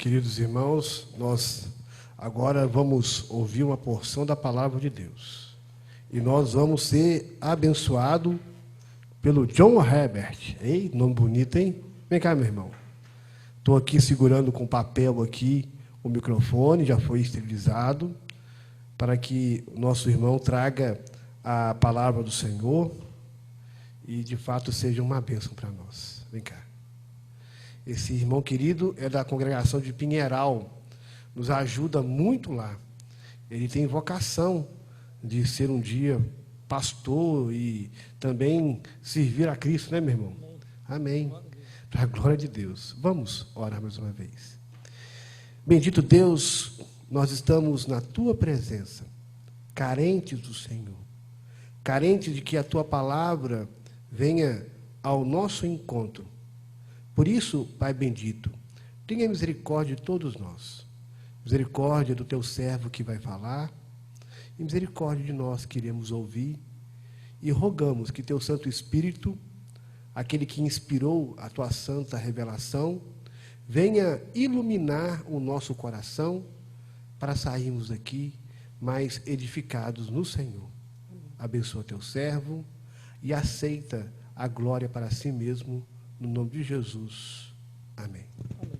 Queridos irmãos, nós agora vamos ouvir uma porção da palavra de Deus. E nós vamos ser abençoados pelo John Herbert. Ei, nome bonito, hein? Vem cá, meu irmão. Estou aqui segurando com papel aqui o microfone, já foi esterilizado, para que o nosso irmão traga a palavra do Senhor e, de fato, seja uma bênção para nós. Vem cá. Esse irmão querido é da congregação de Pinheiral, nos ajuda muito lá. Ele tem vocação de ser um dia pastor e também servir a Cristo, né, meu irmão? Amém. Para a glória de Deus. Vamos orar mais uma vez. Bendito Deus, nós estamos na Tua presença, carentes do Senhor, carentes de que a Tua palavra venha ao nosso encontro. Por isso, Pai bendito, tenha misericórdia de todos nós, misericórdia do Teu servo que vai falar, e misericórdia de nós que iremos ouvir, e rogamos que Teu Santo Espírito, aquele que inspirou a Tua santa revelação, venha iluminar o nosso coração para sairmos daqui mais edificados no Senhor. Abençoa Teu servo e aceita a glória para si mesmo, no nome de Jesus. Amém. Amém.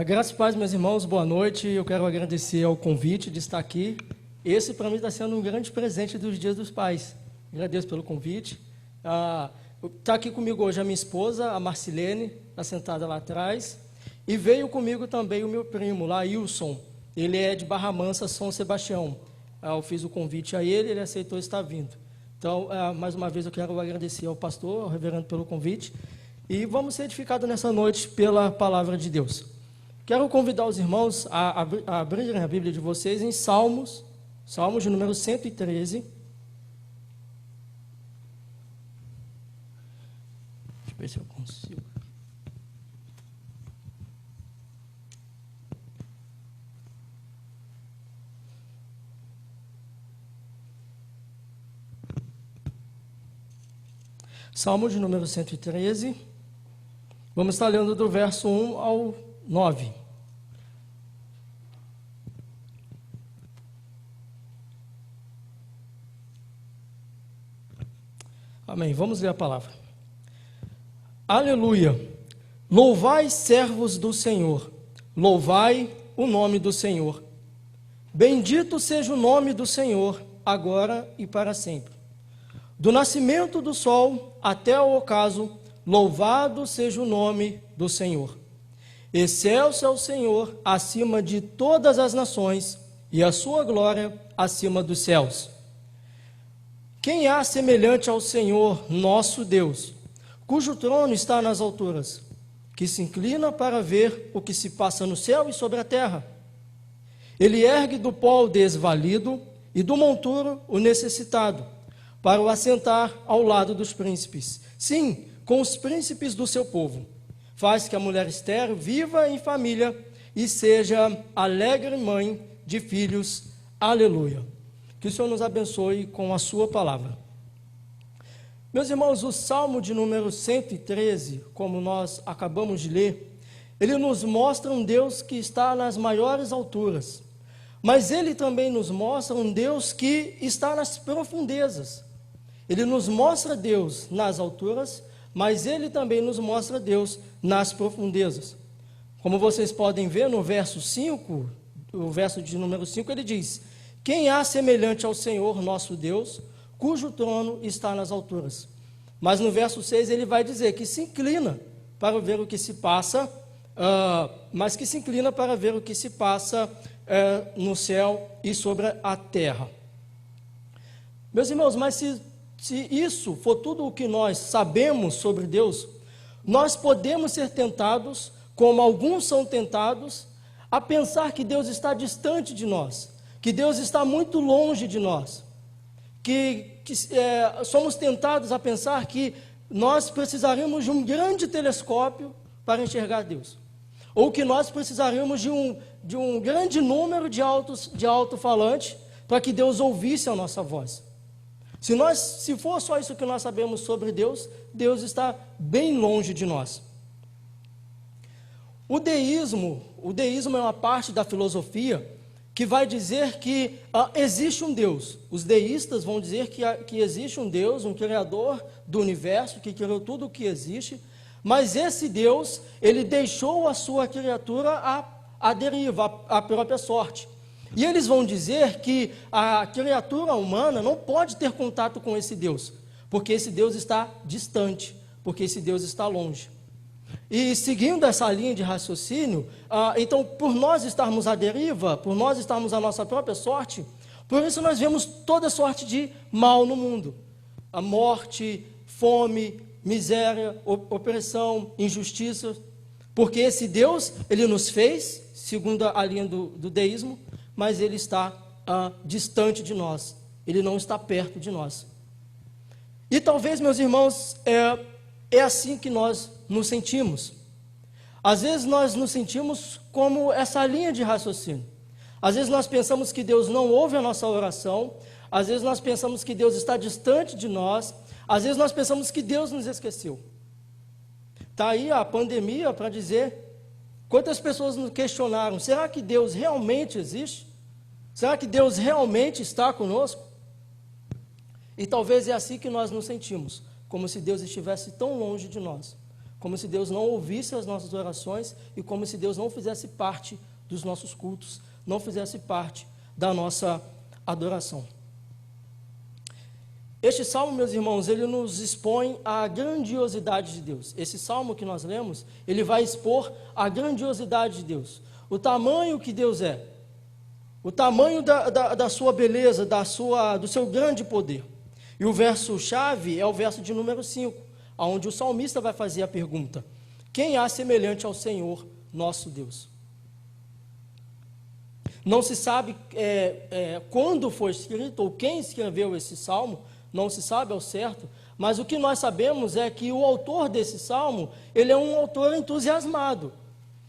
Graças a Deus, meus irmãos, boa noite. Eu quero agradecer ao convite de estar aqui. Esse, para mim, está sendo um grande presente dos Dias dos Pais. Agradeço pelo convite. Está aqui comigo hoje a minha esposa, a Marcilene, está sentada lá atrás. E veio comigo também o meu primo, lá, Wilson. Ele é de Barra Mansa, São Sebastião. Eu fiz o convite a ele, ele aceitou estar vindo. Então, mais uma vez, eu quero agradecer ao pastor, ao reverendo, pelo convite. E vamos ser edificados nessa noite pela palavra de Deus. Quero convidar os irmãos a abrirem a Bíblia de vocês em Salmos de número 113. Deixa eu ver se eu consigo. Salmo de número 113. Vamos estar lendo do verso 1 ao 9. Amém. Vamos ler a palavra. Aleluia. Louvai, servos do Senhor. Louvai o nome do Senhor. Bendito seja o nome do Senhor, agora e para sempre. Do nascimento do sol até o ocaso, louvado seja o nome do Senhor. Excelso é o Senhor acima de todas as nações, e a sua glória acima dos céus. Quem há semelhante ao Senhor, nosso Deus, cujo trono está nas alturas, que se inclina para ver o que se passa no céu e sobre a terra? Ele ergue do pó o desvalido e do monturo o necessitado, para o assentar ao lado dos príncipes. Sim, com os príncipes do seu povo. Faz que a mulher estéril viva em família e seja alegre mãe de filhos. Aleluia. Que o Senhor nos abençoe com a sua palavra. Meus irmãos, o Salmo de número 113, como nós acabamos de ler, ele nos mostra um Deus que está nas maiores alturas, mas ele também nos mostra um Deus que está nas profundezas. Ele nos mostra Deus nas alturas, mas ele também nos mostra Deus nas profundezas. Como vocês podem ver no verso 5, o verso de número 5, ele diz: quem há semelhante ao Senhor nosso Deus, cujo trono está nas alturas. Mas no verso 6 ele vai dizer que se inclina para ver o que se passa, mas que se inclina para ver o que se passa no céu e sobre a terra. Meus irmãos, mas se isso for tudo o que nós sabemos sobre Deus, nós podemos ser tentados, como alguns são tentados, a pensar que Deus está distante de nós, que Deus está muito longe de nós, que somos tentados a pensar que nós precisaríamos de um grande telescópio para enxergar Deus, ou que nós precisaríamos de um grande número de alto-falantes para que Deus ouvisse a nossa voz. Se for só isso que nós sabemos sobre Deus, Deus está bem longe de nós. O deísmo é uma parte da filosofia que vai dizer que existe um Deus. Os deístas vão dizer que existe um Deus, um Criador do universo, que criou tudo o que existe, mas esse Deus, ele deixou a sua criatura à deriva, à própria sorte. E eles vão dizer que a criatura humana não pode ter contato com esse Deus, porque esse Deus está distante, porque esse Deus está longe. E seguindo essa linha de raciocínio, então, por nós estarmos à deriva, por nós estarmos à nossa própria sorte, por isso nós vemos toda sorte de mal no mundo. A morte, fome, miséria, opressão, injustiça, porque esse Deus, ele nos fez, segundo a linha do deísmo, mas ele está distante de nós, ele não está perto de nós. E talvez, meus irmãos, é assim que nós nos sentimos. Às vezes nós nos sentimos como essa linha de raciocínio. Às vezes nós pensamos que Deus não ouve a nossa oração, às vezes nós pensamos que Deus está distante de nós, às vezes nós pensamos que Deus nos esqueceu. Está aí a pandemia para dizer quantas pessoas nos questionaram: será que Deus realmente existe? Será que Deus realmente está conosco? E talvez é assim que nós nos sentimos, como se Deus estivesse tão longe de nós, como se Deus não ouvisse as nossas orações e como se Deus não fizesse parte dos nossos cultos, não fizesse parte da nossa adoração. Este salmo, meus irmãos, ele nos expõe a grandiosidade de Deus. Esse salmo que nós lemos, ele vai expor a grandiosidade de Deus, o tamanho que Deus é, o tamanho da sua beleza, do seu grande poder. E o verso-chave é o verso de número 5, onde o salmista vai fazer a pergunta: quem há semelhante ao Senhor, nosso Deus? Não se sabe quando foi escrito ou quem escreveu esse salmo, não se sabe ao certo, mas o que nós sabemos é que o autor desse salmo, ele é um autor entusiasmado.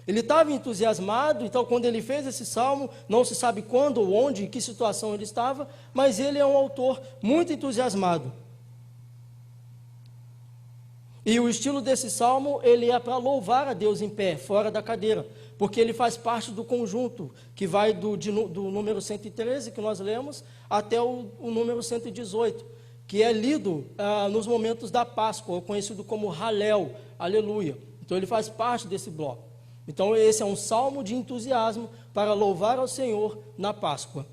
Ele estava entusiasmado, então quando ele fez esse salmo, não se sabe quando ou onde, em que situação ele estava, mas ele é um autor muito entusiasmado. E o estilo desse salmo, ele é para louvar a Deus em pé, fora da cadeira, porque ele faz parte do conjunto, que vai do número 113, que nós lemos, até o número 118, que é lido nos momentos da Páscoa, conhecido como Halel, aleluia. Então ele faz parte desse bloco. Então esse é um salmo de entusiasmo para louvar ao Senhor na Páscoa.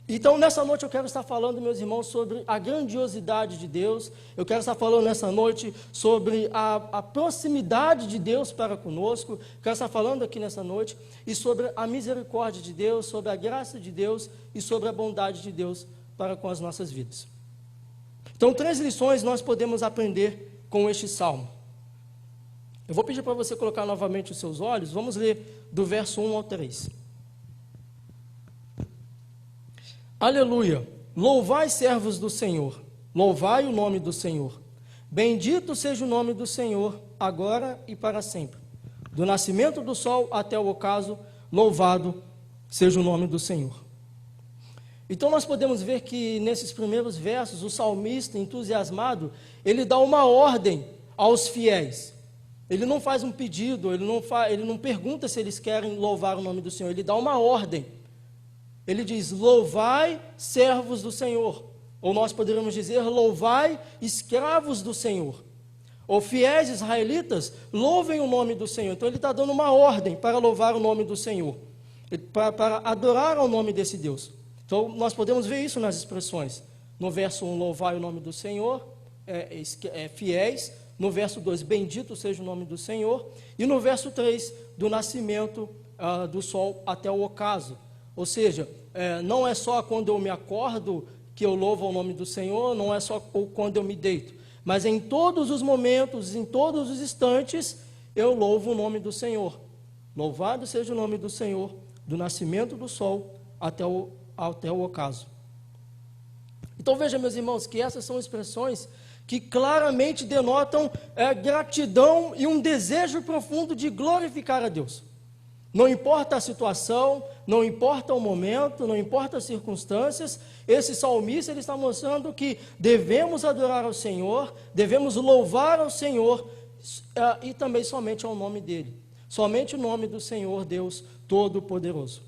Então nessa noite eu quero estar falando, meus irmãos, sobre a grandiosidade de Deus. Eu quero estar falando nessa noite sobre a proximidade de Deus para conosco. Quero estar falando aqui nessa noite e sobre a misericórdia de Deus, sobre a graça de Deus e sobre a bondade de Deus para com as nossas vidas. Então 3 lições nós podemos aprender com este salmo. Eu vou pedir para você colocar novamente os seus olhos. Vamos ler do verso 1 ao 3. Aleluia! Louvai, servos do Senhor, louvai o nome do Senhor. Bendito seja o nome do Senhor, agora e para sempre. Do nascimento do sol até o ocaso, louvado seja o nome do Senhor. Então nós podemos ver que nesses primeiros versos, o salmista entusiasmado, ele dá uma ordem aos fiéis. Ele não faz um pedido, ele não pergunta se eles querem louvar o nome do Senhor, ele dá uma ordem. Ele diz: louvai, servos do Senhor. Ou nós poderíamos dizer: louvai, escravos do Senhor. Ou fiéis israelitas, louvem o nome do Senhor. Então ele está dando uma ordem para louvar o nome do Senhor, para adorar ao nome desse Deus. Então nós podemos ver isso nas expressões. No verso 1, louvai o nome do Senhor, fiéis. No verso 2, bendito seja o nome do Senhor. E no verso 3, do nascimento do sol até o ocaso. Ou seja, não é só quando eu me acordo que eu louvo o nome do Senhor, não é só quando eu me deito, mas em todos os momentos, em todos os instantes, eu louvo o nome do Senhor. Louvado seja o nome do Senhor, do nascimento do sol até o ocaso. Então veja, meus irmãos, que essas são expressões que claramente denotam gratidão e um desejo profundo de glorificar a Deus. Não importa a situação, não importa o momento, não importa as circunstâncias, esse salmista ele está mostrando que devemos adorar ao Senhor, devemos louvar ao Senhor e também somente ao nome dele, somente o nome do Senhor Deus Todo-Poderoso.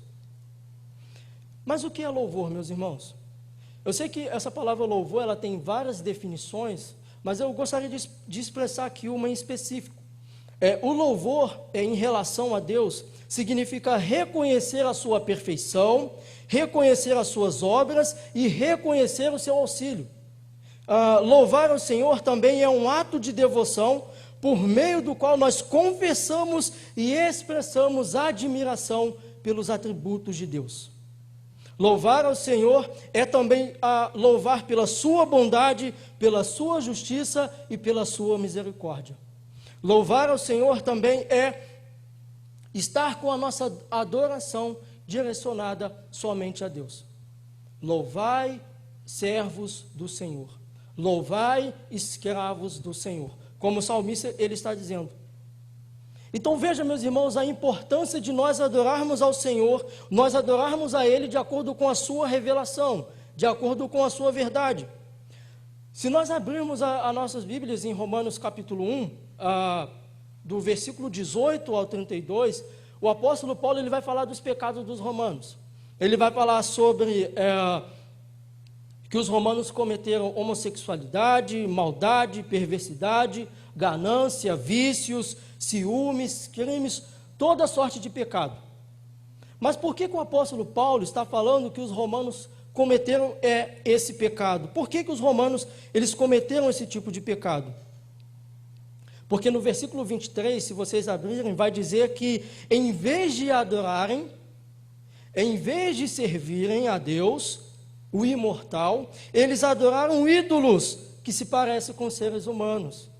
Mas o que é louvor, meus irmãos? Eu sei que essa palavra louvor ela tem várias definições, mas eu gostaria de expressar aqui uma em específico. O louvor em relação a Deus significa reconhecer a sua perfeição, reconhecer as suas obras e reconhecer o seu auxílio. Louvar ao Senhor também é um ato de devoção por meio do qual nós confessamos e expressamos admiração pelos atributos de Deus. Louvar ao Senhor é também louvar pela sua bondade, pela sua justiça e pela sua misericórdia. Louvar ao Senhor também é estar com a nossa adoração direcionada somente a Deus. Louvai, servos do Senhor. Louvai, escravos do Senhor. Como o salmista ele está dizendo. Então veja, meus irmãos, a importância de nós adorarmos ao Senhor, nós adorarmos a Ele de acordo com a sua revelação, de acordo com a sua verdade. Se nós abrirmos as nossas Bíblias em Romanos capítulo 1, do versículo 18 ao 32, o apóstolo Paulo ele vai falar dos pecados dos romanos. Ele vai falar sobre que os romanos cometeram homossexualidade, maldade, perversidade, ganância, vícios, ciúmes, crimes, toda sorte de pecado. Mas por que o apóstolo Paulo está falando que os romanos cometeram esse pecado? Por que os romanos eles cometeram esse tipo de pecado? Porque no versículo 23, se vocês abrirem, vai dizer que em vez de adorarem, em vez de servirem a Deus, o imortal, eles adoraram ídolos que se parecem com seres humanos.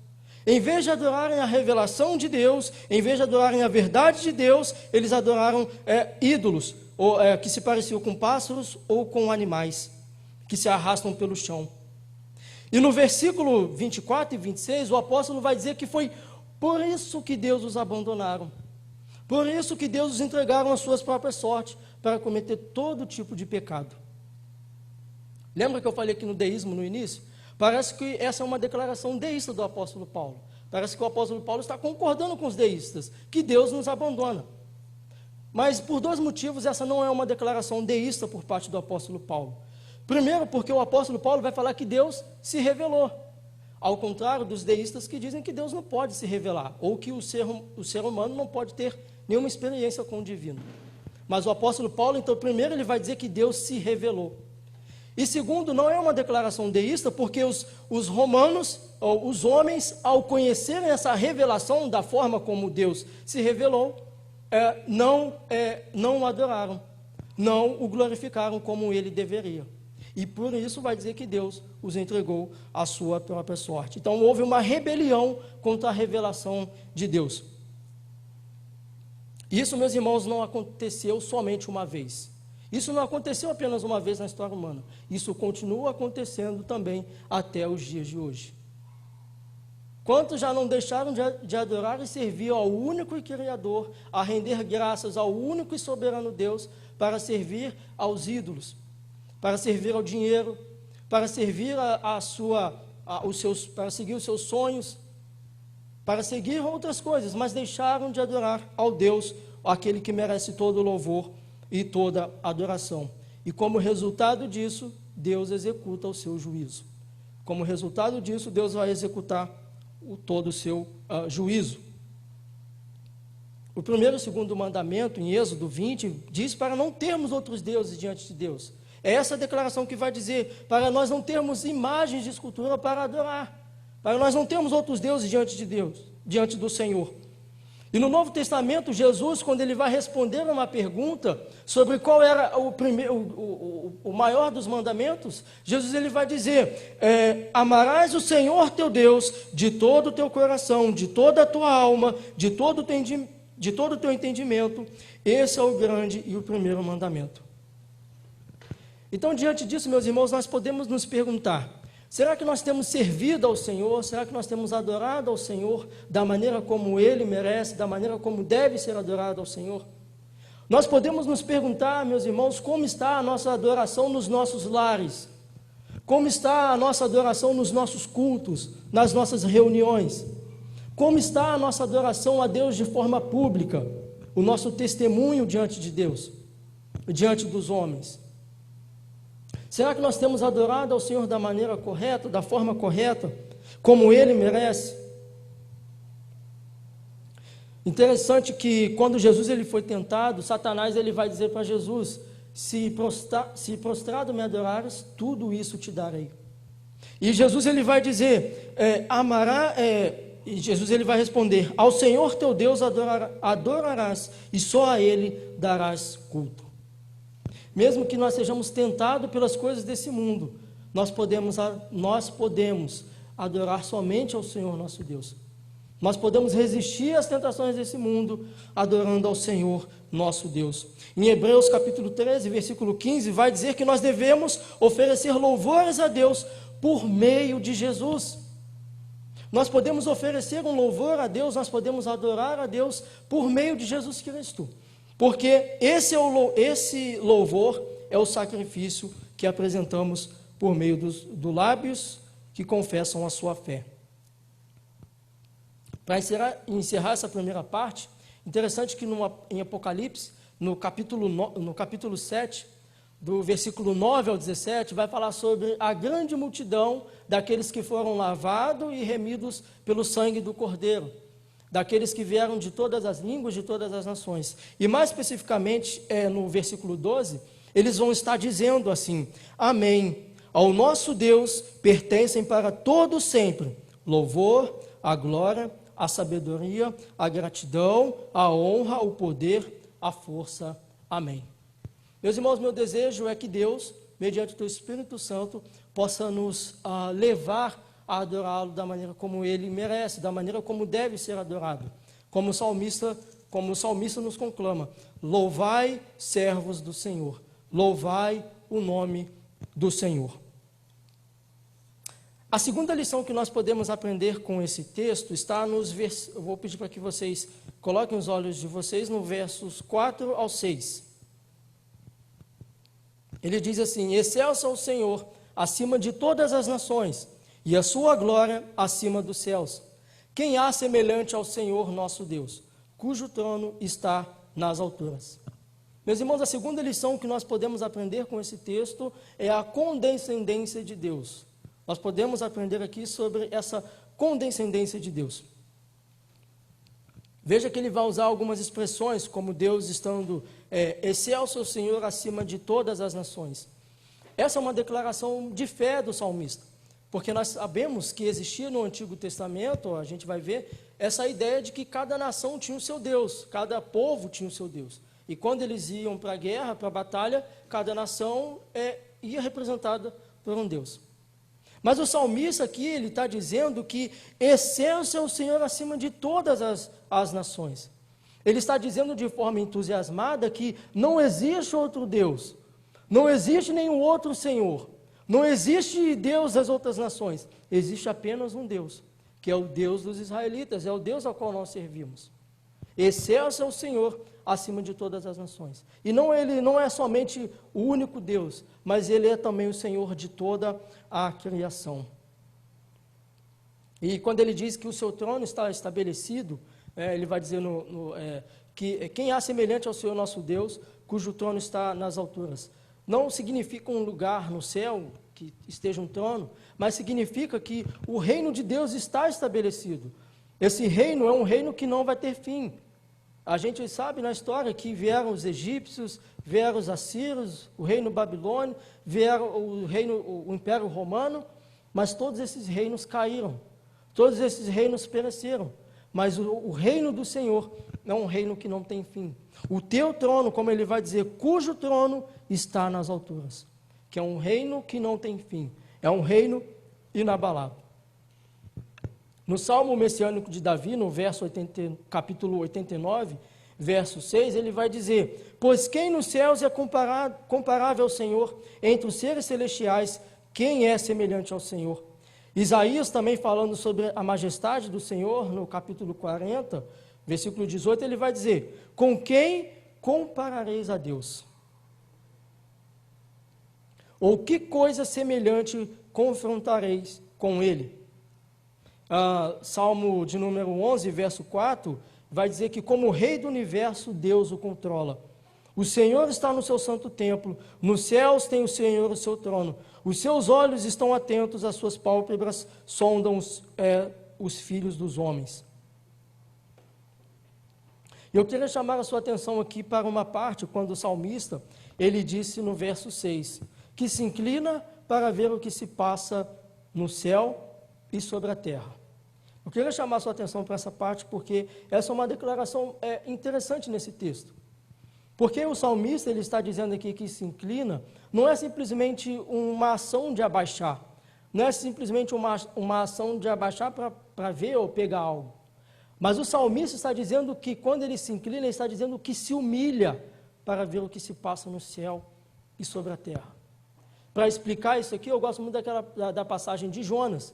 Em vez de adorarem a revelação de Deus, em vez de adorarem a verdade de Deus, eles adoraram ídolos, que se pareciam com pássaros ou com animais, que se arrastam pelo chão. E no versículo 24 e 26, o apóstolo vai dizer que foi por isso que Deus os abandonaram. Por isso que Deus os entregaram às suas próprias sortes, para cometer todo tipo de pecado. Lembra que eu falei aqui no deísmo no início? Parece que essa é uma declaração deísta do apóstolo Paulo. Parece que o apóstolo Paulo está concordando com os deístas, que Deus nos abandona. Mas por dois motivos essa não é uma declaração deísta por parte do apóstolo Paulo. Primeiro, porque o apóstolo Paulo vai falar que Deus se revelou. Ao contrário dos deístas que dizem que Deus não pode se revelar, ou que o ser humano não pode ter nenhuma experiência com o divino. Mas o apóstolo Paulo, então, primeiro ele vai dizer que Deus se revelou. E segundo, não é uma declaração deísta, porque os romanos, ou os homens, ao conhecerem essa revelação da forma como Deus se revelou, não o adoraram, não o glorificaram como ele deveria. E por isso vai dizer que Deus os entregou à sua própria sorte. Então houve uma rebelião contra a revelação de Deus. Isso, meus irmãos, não aconteceu somente uma vez. Isso não aconteceu apenas uma vez na história humana. Isso continua acontecendo também até os dias de hoje. Quantos já não deixaram de adorar e servir ao único Criador, a render graças ao único e soberano Deus, para servir aos ídolos, para servir ao dinheiro, para servir para seguir os seus sonhos, para seguir outras coisas, mas deixaram de adorar ao Deus, aquele que merece todo o louvor e toda adoração. E como resultado disso, Deus executa o seu juízo. Como resultado disso, Deus vai executar todo o seu juízo. O primeiro e o segundo mandamento, em Êxodo 20, diz para não termos outros deuses diante de Deus. É essa a declaração que vai dizer, para nós não termos imagens de escultura para adorar, para nós não termos outros deuses diante de Deus, diante do Senhor. E no Novo Testamento, Jesus, quando ele vai responder a uma pergunta sobre qual era o maior dos mandamentos, Jesus ele vai dizer, amarás o Senhor teu Deus de todo o teu coração, de toda a tua alma, de todo o teu entendimento. Esse é o grande e o primeiro mandamento. Então, diante disso, meus irmãos, nós podemos nos perguntar, Será que nós temos servido ao Senhor? Será que nós temos adorado ao Senhor da maneira como Ele merece, da maneira como deve ser adorado ao Senhor? Nós podemos nos perguntar, meus irmãos, como está a nossa adoração nos nossos lares? Como está a nossa adoração nos nossos cultos, nas nossas reuniões? Como está a nossa adoração a Deus de forma pública? O nosso testemunho diante de Deus, diante dos homens? Será que nós temos adorado ao Senhor da maneira correta, da forma correta, como Ele merece? Interessante que quando Jesus ele foi tentado, Satanás ele vai dizer para Jesus: se prostrado me adorares, tudo isso te darei. E Jesus ele vai dizer, e Jesus ele vai responder: ao Senhor teu Deus adorarás, e só a Ele darás culto. Mesmo que nós sejamos tentados pelas coisas desse mundo, nós podemos adorar somente ao Senhor nosso Deus. Nós podemos resistir às tentações desse mundo, adorando ao Senhor nosso Deus. Em Hebreus capítulo 13, versículo 15, vai dizer que nós devemos oferecer louvores a Deus por meio de Jesus. Nós podemos oferecer um louvor a Deus, nós podemos adorar a Deus por meio de Jesus Cristo. Porque esse louvor é o sacrifício que apresentamos por meio dos lábios que confessam a sua fé. Para encerrar essa primeira parte, interessante que em Apocalipse, no capítulo 7, do versículo 9 ao 17, vai falar sobre a grande multidão daqueles que foram lavados e remidos pelo sangue do Cordeiro, daqueles que vieram de todas as línguas, de todas as nações. E mais especificamente, no versículo 12, eles vão estar dizendo assim: Amém. Ao nosso Deus pertencem para todo sempre louvor, a glória, a sabedoria, a gratidão, a honra, o poder, a força. Amém. Meus irmãos, meu desejo é que Deus, mediante o Espírito Santo, possa nos levar a adorá-lo da maneira como Ele merece, da maneira como deve ser adorado. Como o salmista nos conclama: louvai, servos do Senhor, louvai o nome do Senhor. A segunda lição que nós podemos aprender com esse texto está nos versos. Eu vou pedir para que vocês coloquem os olhos de vocês no versos 4 ao 6. Ele diz assim: excelso é o Senhor acima de todas as nações, e a sua glória acima dos céus. Quem há semelhante ao Senhor nosso Deus, cujo trono está nas alturas? Meus irmãos, a segunda lição que nós podemos aprender com esse texto é a condescendência de Deus. Nós podemos aprender aqui sobre essa condescendência de Deus. Veja que ele vai usar algumas expressões, como Deus estando excelso o Senhor acima de todas as nações. Essa é uma declaração de fé do salmista, porque nós sabemos que existia no Antigo Testamento, a gente vai ver, essa ideia de que cada nação tinha o seu Deus, cada povo tinha o seu Deus. E quando eles iam para a guerra, para a batalha, cada nação ia representada por um Deus. Mas o salmista aqui, ele está dizendo que excelso é o Senhor acima de todas as nações. Ele está dizendo de forma entusiasmada que não existe outro Deus, não existe nenhum outro Senhor, não existe Deus das outras nações, existe apenas um Deus, que é o Deus dos israelitas, é o Deus ao qual nós servimos. Excelso é o Senhor acima de todas as nações. E ele não é somente o único Deus, mas Ele é também o Senhor de toda a criação. E quando Ele diz que o seu trono está estabelecido, Ele vai dizer que quem há semelhante ao Senhor nosso Deus, cujo trono está nas alturas. Não significa um lugar no céu que esteja um trono, mas significa que o reino de Deus está estabelecido. Esse reino é um reino que não vai ter fim. A gente sabe na história que vieram os egípcios, vieram os assírios, o reino babilônio, vieram o império romano, mas todos esses reinos caíram, todos esses reinos pereceram. Mas o reino do Senhor é um reino que não tem fim. O teu trono, como ele vai dizer, cujo trono está nas alturas, que é um reino que não tem fim, é um reino inabalável. No Salmo Messiânico de Davi, no capítulo 89, verso 6, ele vai dizer: pois quem nos céus é comparável ao Senhor, entre os seres celestiais, Quem é semelhante ao Senhor? Isaías também falando sobre a majestade do Senhor, no capítulo 40, versículo 18, ele vai dizer: com quem comparareis a Deus? Ou que coisa semelhante confrontareis com Ele? Salmo de número 11, verso 4, vai dizer que como Rei do Universo, Deus o controla. O Senhor está no seu santo templo, nos céus tem o Senhor o seu trono. Os seus olhos estão atentos, as suas pálpebras sondam os filhos dos homens. Eu queria chamar a sua atenção aqui para uma parte, quando o salmista, ele disse no verso 6, que se inclina para ver o que se passa no céu e sobre a terra. Eu queria chamar a sua atenção para essa parte, porque essa é uma declaração interessante nesse texto. Porque o salmista, ele está dizendo aqui que se inclina, não é simplesmente uma ação de abaixar, não é simplesmente uma ação de abaixar para ver ou pegar algo. Mas o salmista está dizendo que quando ele se inclina, ele está dizendo que se humilha para ver o que se passa no céu e sobre a terra. Para explicar isso aqui, eu gosto muito da passagem de Jonas,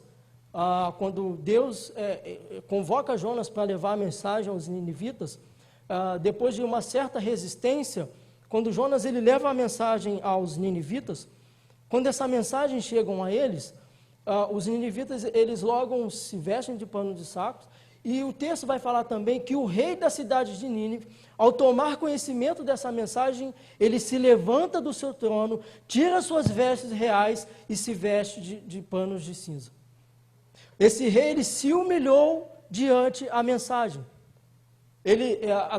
quando Deus convoca Jonas para levar a mensagem aos ninivitas. Depois de uma certa resistência, quando Jonas ele leva a mensagem aos ninivitas, quando essa mensagem chega a eles, os ninivitas eles logo se vestem de pano de saco, e o texto vai falar também que o rei da cidade de Nínive, ao tomar conhecimento dessa mensagem, ele se levanta do seu trono, tira suas vestes reais e se veste de panos de cinza. Esse rei ele se humilhou diante a mensagem.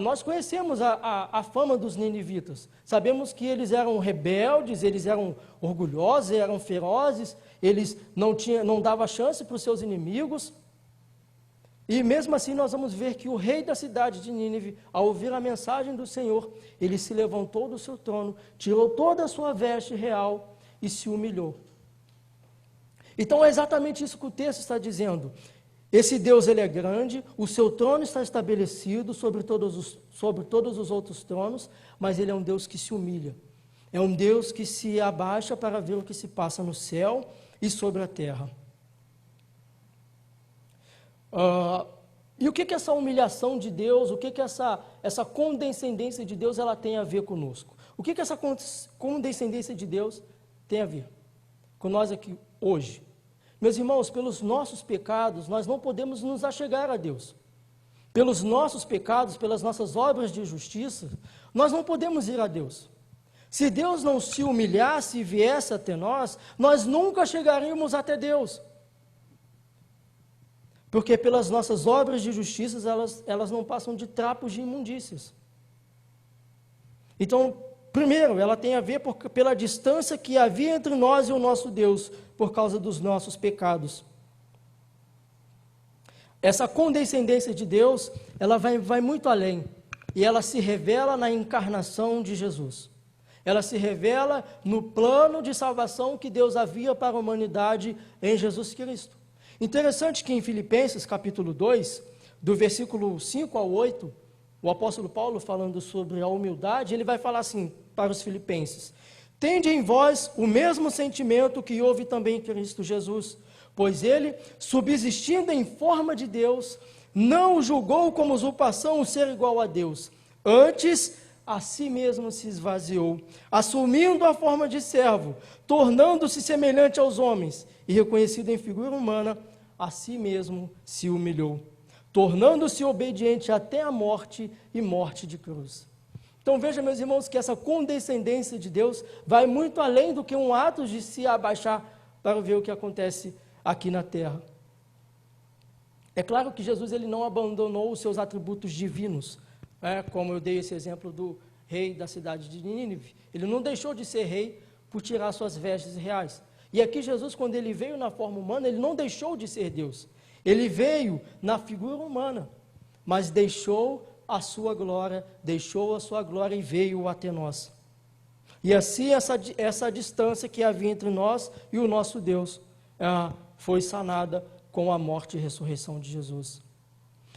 Nós conhecemos a fama dos ninivitas, sabemos que eles eram rebeldes, eles eram orgulhosos, eram ferozes, eles não davam chance para os seus inimigos, e mesmo assim nós vamos ver que o rei da cidade de Nínive, ao ouvir a mensagem do Senhor, ele se levantou do seu trono, tirou toda a sua veste real e se humilhou. Então é exatamente isso que o texto está dizendo. Esse Deus ele é grande, o seu trono está estabelecido sobre todos os outros tronos, mas ele é um Deus que se humilha. É um Deus que se abaixa para ver o que se passa no céu e sobre a terra. E o que essa humilhação de Deus, o que essa condescendência de Deus ela tem a ver conosco? O que essa condescendência de Deus tem a ver com nós aqui hoje? Meus irmãos, pelos nossos pecados, nós não podemos nos achegar a Deus. Pelos nossos pecados, pelas nossas obras de justiça, nós não podemos ir a Deus. Se Deus não se humilhasse e viesse até nós nunca chegaríamos até Deus. Porque pelas nossas obras de justiça, elas não passam de trapos de imundícias. Então, primeiro, ela tem a ver pela distância que havia entre nós e o nosso Deus, por causa dos nossos pecados. Essa condescendência de Deus, ela vai muito além, e ela se revela na encarnação de Jesus. Ela se revela no plano de salvação que Deus havia para a humanidade em Jesus Cristo. Interessante que em Filipenses, capítulo 2, do versículo 5 ao 8, o apóstolo Paulo, falando sobre a humildade, ele vai falar assim para os filipenses: tende em vós o mesmo sentimento que houve também em Cristo Jesus, pois ele, subsistindo em forma de Deus, não julgou como usurpação o ser igual a Deus, antes a si mesmo se esvaziou, assumindo a forma de servo, tornando-se semelhante aos homens, e reconhecido em figura humana, a si mesmo se humilhou, tornando-se obediente até a morte e morte de cruz. Então veja, meus irmãos, que essa condescendência de Deus vai muito além do que um ato de se abaixar para ver o que acontece aqui na terra. É claro que Jesus ele não abandonou os seus atributos divinos, como eu dei esse exemplo do rei da cidade de Nínive. Ele não deixou de ser rei por tirar suas vestes reais. E aqui Jesus, quando ele veio na forma humana, ele não deixou de ser Deus. Ele veio na figura humana, mas deixou a sua glória e veio até nós. E assim essa distância que havia entre nós e o nosso Deus foi sanada com a morte e ressurreição de Jesus.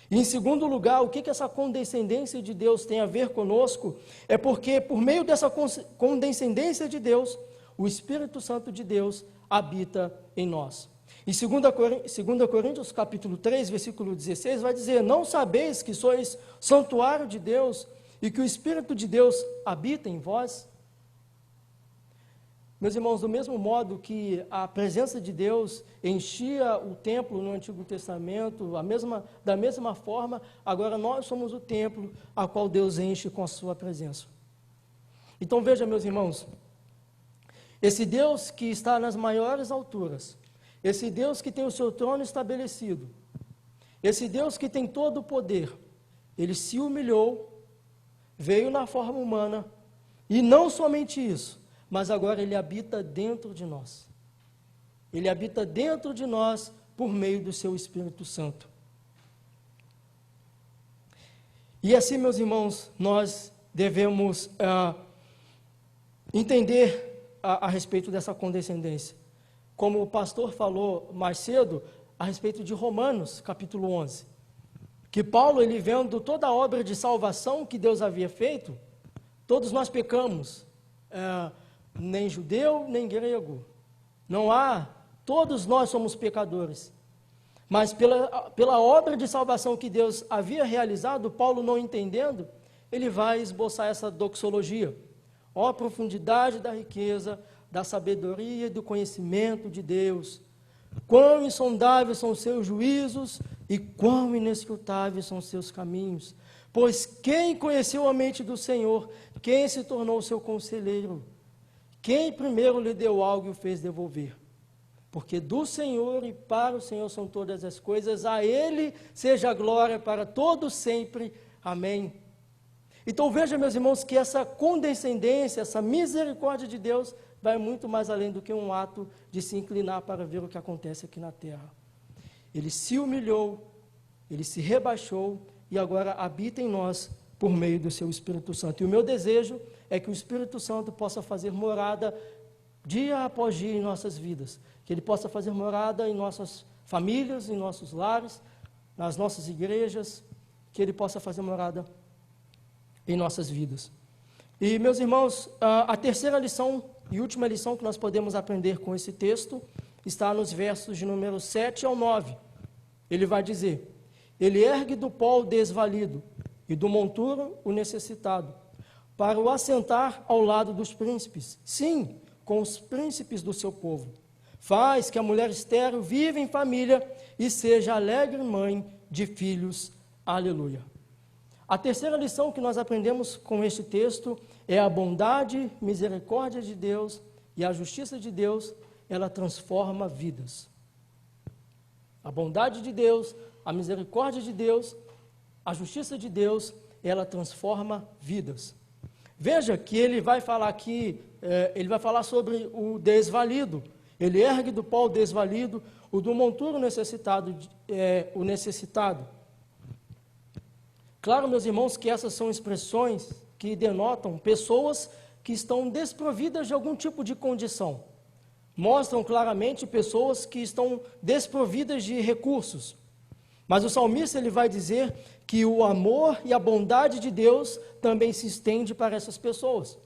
E em segundo lugar, o que essa condescendência de Deus tem a ver conosco? É porque por meio dessa condescendência de Deus, o Espírito Santo de Deus habita em nós. Em 2 Coríntios capítulo 3, versículo 16, vai dizer: não sabeis que sois santuário de Deus e que o Espírito de Deus habita em vós? Meus irmãos, do mesmo modo que a presença de Deus enchia o templo no Antigo Testamento, da mesma forma, agora nós somos o templo a qual Deus enche com a sua presença. Então veja, meus irmãos, esse Deus que está nas maiores alturas, esse Deus que tem o seu trono estabelecido, esse Deus que tem todo o poder, ele se humilhou, veio na forma humana, e não somente isso, mas agora ele habita dentro de nós. Ele habita dentro de nós por meio do seu Espírito Santo. E assim, meus irmãos, nós devemos entender a respeito dessa condescendência. Como o pastor falou mais cedo, a respeito de Romanos, capítulo 11. Que Paulo, ele vendo toda a obra de salvação que Deus havia feito, todos nós pecamos, nem judeu, nem grego. Não há, todos nós somos pecadores. Mas pela obra de salvação que Deus havia realizado, Paulo, não entendendo, ele vai esboçar essa doxologia. Ó profundidade da riqueza, da sabedoria e do conhecimento de Deus. Quão insondáveis são os seus juízos e quão inescrutáveis são os seus caminhos. Pois quem conheceu a mente do Senhor, quem se tornou seu conselheiro? Quem primeiro lhe deu algo e o fez devolver? Porque do Senhor e para o Senhor são todas as coisas, a Ele seja a glória para todos sempre. Amém. Então veja, meus irmãos, que essa condescendência, essa misericórdia de Deus vai muito mais além do que um ato de se inclinar para ver o que acontece aqui na terra. Ele se humilhou, ele se rebaixou e agora habita em nós por meio do seu Espírito Santo. E o meu desejo é que o Espírito Santo possa fazer morada dia após dia em nossas vidas, que ele possa fazer morada em nossas famílias, em nossos lares, nas nossas igrejas, que ele possa fazer morada em nossas vidas. E, meus irmãos, a terceira lição e última lição que nós podemos aprender com esse texto está nos versos de número 7 ao 9. Ele vai dizer: ele ergue do pó o desvalido e do monturo o necessitado, para o assentar ao lado dos príncipes, sim, com os príncipes do seu povo. Faz que a mulher estéril viva em família e seja alegre mãe de filhos. Aleluia. A terceira lição que nós aprendemos com este texto é a bondade, misericórdia de Deus e a justiça de Deus, ela transforma vidas. A bondade de Deus, a misericórdia de Deus, a justiça de Deus, ela transforma vidas. Veja que ele vai falar aqui, ele vai falar sobre o desvalido. Ele ergue do pó o desvalido, o do monturo necessitado, o necessitado. Claro, meus irmãos, que essas são expressões que denotam pessoas que estão desprovidas de algum tipo de condição. Mostram claramente pessoas que estão desprovidas de recursos. Mas o salmista ele vai dizer que o amor e a bondade de Deus também se estende para essas pessoas.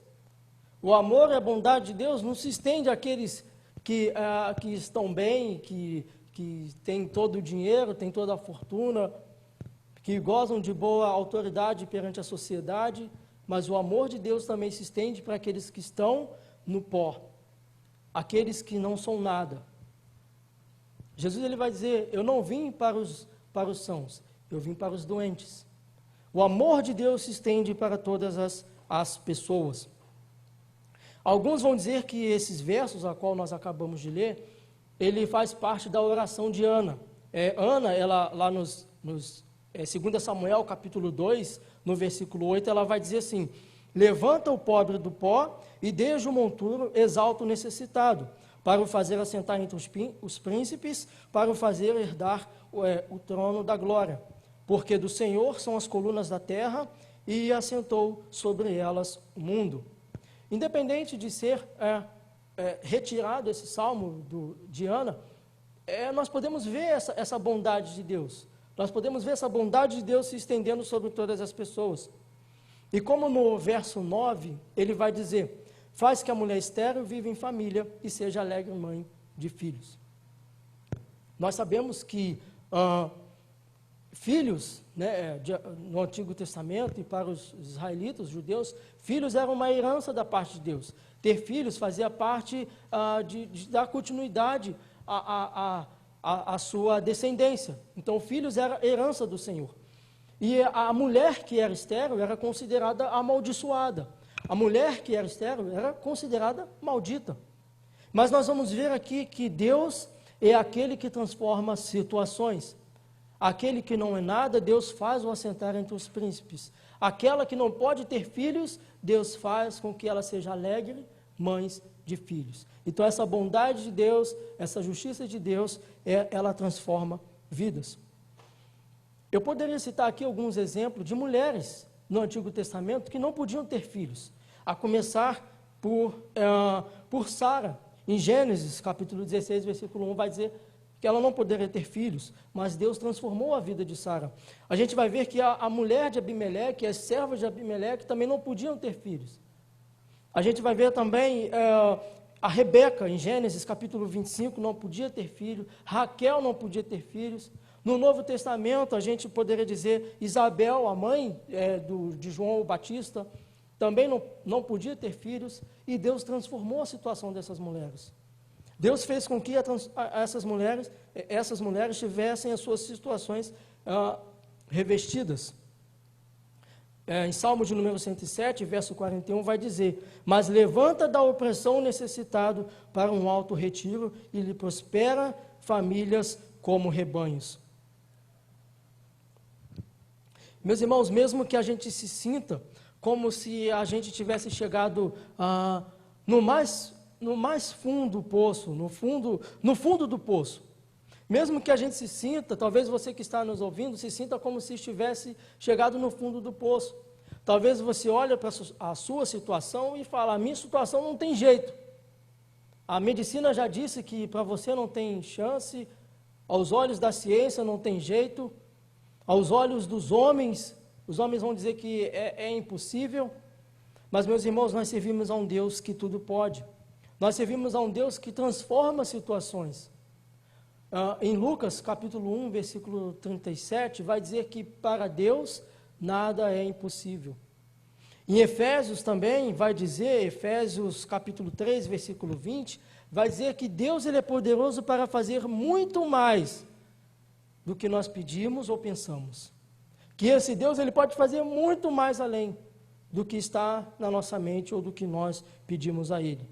O amor e a bondade de Deus não se estende àqueles que estão bem, que têm todo o dinheiro, têm toda a fortuna, que gozam de boa autoridade perante a sociedade, mas o amor de Deus também se estende para aqueles que estão no pó, aqueles que não são nada. Jesus ele vai dizer: eu não vim para os sãos, eu vim para os doentes. O amor de Deus se estende para todas as pessoas. Alguns vão dizer que esses versos, a qual nós acabamos de ler, ele faz parte da oração de Ana. Ana, ela lá nos 2 Samuel, capítulo 2, no versículo 8, ela vai dizer assim: levanta o pobre do pó e desde o monturo exalta o necessitado, para o fazer assentar entre os príncipes, para o fazer herdar o trono da glória. Porque do Senhor são as colunas da terra e assentou sobre elas o mundo. Independente de ser retirado esse salmo de Ana, nós podemos ver essa bondade de Deus. Nós podemos ver essa bondade de Deus se estendendo sobre todas as pessoas. E como no verso 9, ele vai dizer: faz que a mulher estéril viva em família e seja alegre mãe de filhos. Nós sabemos que filhos, né, no Antigo Testamento e para os israelitas, os judeus, filhos eram uma herança da parte de Deus. Ter filhos fazia parte de dar continuidade à sua descendência. Então, filhos era herança do Senhor. E a mulher que era estéril era considerada amaldiçoada. A mulher que era estéril era considerada maldita. Mas nós vamos ver aqui que Deus é aquele que transforma situações. Aquele que não é nada, Deus faz-o assentar entre os príncipes. Aquela que não pode ter filhos, Deus faz com que ela seja alegre, mães de filhos. Então essa bondade de Deus, essa justiça de Deus, ela transforma vidas. Eu poderia citar aqui alguns exemplos de mulheres no Antigo Testamento que não podiam ter filhos. A começar por Sara. Em Gênesis, capítulo 16, versículo 1, vai dizer que ela não poderia ter filhos, mas Deus transformou a vida de Sara. A gente vai ver que a mulher de Abimeleque, as servas de Abimeleque, também não podiam ter filhos. A gente vai ver também a Rebeca, em Gênesis, capítulo 25, não podia ter filho. Raquel não podia ter filhos. No Novo Testamento, a gente poderia dizer Isabel, a mãe de João Batista, também não podia ter filhos, e Deus transformou a situação dessas mulheres. Deus fez com que essas mulheres tivessem as suas situações revestidas. Em Salmo de número 107, verso 41, vai dizer: mas levanta da opressão o necessitado para um alto retiro, e lhe prospera famílias como rebanhos. Meus irmãos, mesmo que a gente se sinta como se a gente tivesse chegado no mais fundo do poço, no fundo do poço. Mesmo que a gente se sinta, talvez você que está nos ouvindo, se sinta como se estivesse chegado no fundo do poço. Talvez você olhe para a sua situação e fale: a minha situação não tem jeito. A medicina já disse que para você não tem chance, aos olhos da ciência não tem jeito, aos olhos dos homens, os homens vão dizer que é impossível. Mas, meus irmãos, nós servimos a um Deus que tudo pode. Nós servimos a um Deus que transforma situações. Em Lucas, capítulo 1, versículo 37, vai dizer que para Deus nada é impossível. Em Efésios também vai dizer, Efésios capítulo 3, versículo 20, vai dizer que Deus ele é poderoso para fazer muito mais do que nós pedimos ou pensamos. Que esse Deus ele pode fazer muito mais além do que está na nossa mente ou do que nós pedimos a Ele.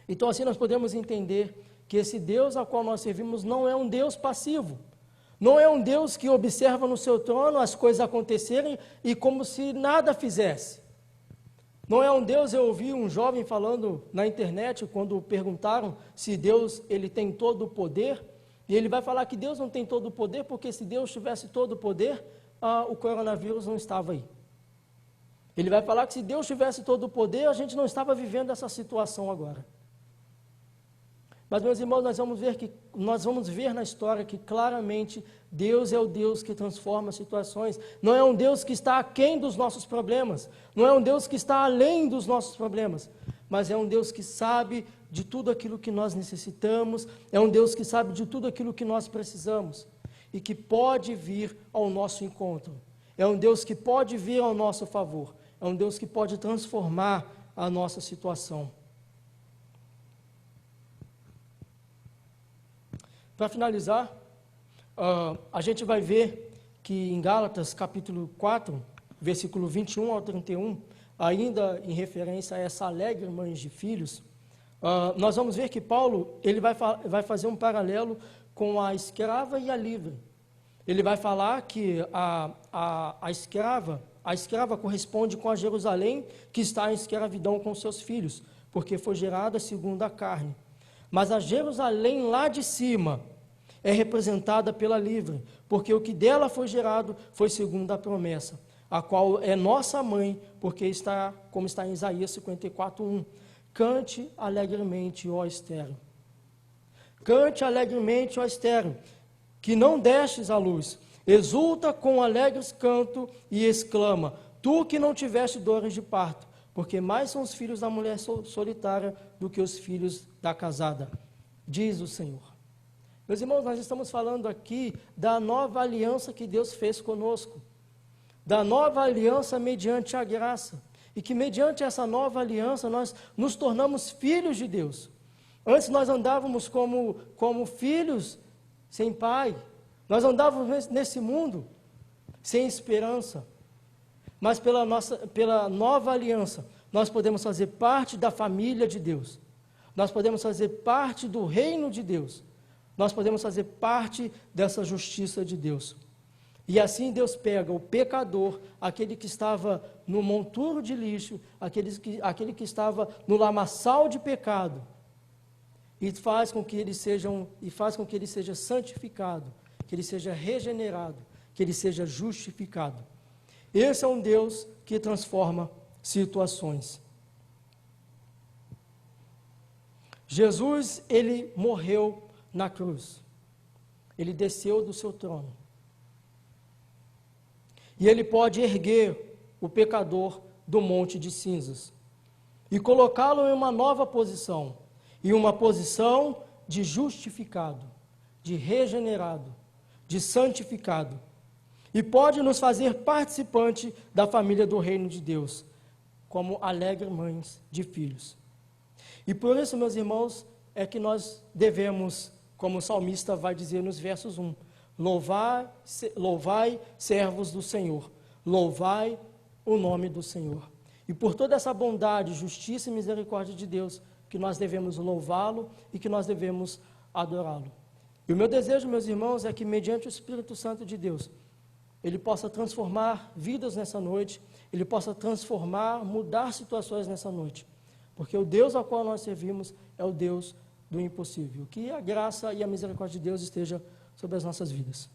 Então assim nós podemos entender que esse Deus ao qual nós servimos não é um Deus passivo, não é um Deus que observa no seu trono as coisas acontecerem e como se nada fizesse. Não é um Deus, eu ouvi um jovem falando na internet, quando perguntaram se Deus ele tem todo o poder, e ele vai falar que Deus não tem todo o poder, porque se Deus tivesse todo o poder, o coronavírus não estava aí. Ele vai falar que se Deus tivesse todo o poder, a gente não estava vivendo essa situação agora. Mas, meus irmãos, nós vamos ver na história que claramente Deus é o Deus que transforma situações. Não é um Deus que está aquém dos nossos problemas, não é um Deus que está além dos nossos problemas, mas é um Deus que sabe de tudo aquilo que nós necessitamos, é um Deus que sabe de tudo aquilo que nós precisamos e que pode vir ao nosso encontro. É um Deus que pode vir ao nosso favor, é um Deus que pode transformar a nossa situação. Para finalizar, a gente vai ver que em Gálatas capítulo 4, versículo 21 ao 31, ainda em referência a essa alegre mãe de filhos, nós vamos ver que Paulo ele vai fazer um paralelo com a escrava e a livre. Ele vai falar que a escrava corresponde com a Jerusalém que está em escravidão com seus filhos, porque foi gerada segundo a carne. Mas a Jerusalém lá de cima é representada pela livre, porque o que dela foi gerado foi segundo a promessa, a qual é nossa mãe, porque está, como está em Isaías 54:1. Cante alegremente, ó estéril. Cante alegremente, ó estéril, que não destes à luz. Exulta com alegres canto e exclama, tu que não tiveste dores de parto, porque mais são os filhos da mulher solitária do que os filhos da casada, diz o Senhor. Meus irmãos, nós estamos falando aqui da nova aliança que Deus fez conosco, da nova aliança mediante a graça, e que mediante essa nova aliança nós nos tornamos filhos de Deus. Antes nós andávamos como filhos sem pai, nós andávamos nesse mundo sem esperança, mas pela nova aliança nós podemos fazer parte da família de Deus, nós podemos fazer parte do reino de Deus, nós podemos fazer parte dessa justiça de Deus. E assim Deus pega o pecador, aquele que estava no monturo de lixo, aquele que estava no lamaçal de pecado, e faz com que ele seja santificado, que ele seja regenerado, que ele seja justificado. Esse é um Deus que transforma situações. Jesus, ele morreu na cruz. Ele desceu do seu trono. E ele pode erguer o pecador do monte de cinzas e colocá-lo em uma nova posição, em uma posição de justificado, de regenerado, de santificado. E pode nos fazer participante da família do reino de Deus, como alegres mães de filhos. E por isso, meus irmãos, é que nós devemos, como o salmista vai dizer nos versos 1, louvai, servos do Senhor, louvai o nome do Senhor. E por toda essa bondade, justiça e misericórdia de Deus, que nós devemos louvá-lo e que nós devemos adorá-lo. E o meu desejo, meus irmãos, é que mediante o Espírito Santo de Deus, ele possa transformar vidas nessa noite, ele possa mudar situações nessa noite. Porque o Deus ao qual nós servimos é o Deus do impossível. Que a graça e a misericórdia de Deus esteja sobre as nossas vidas.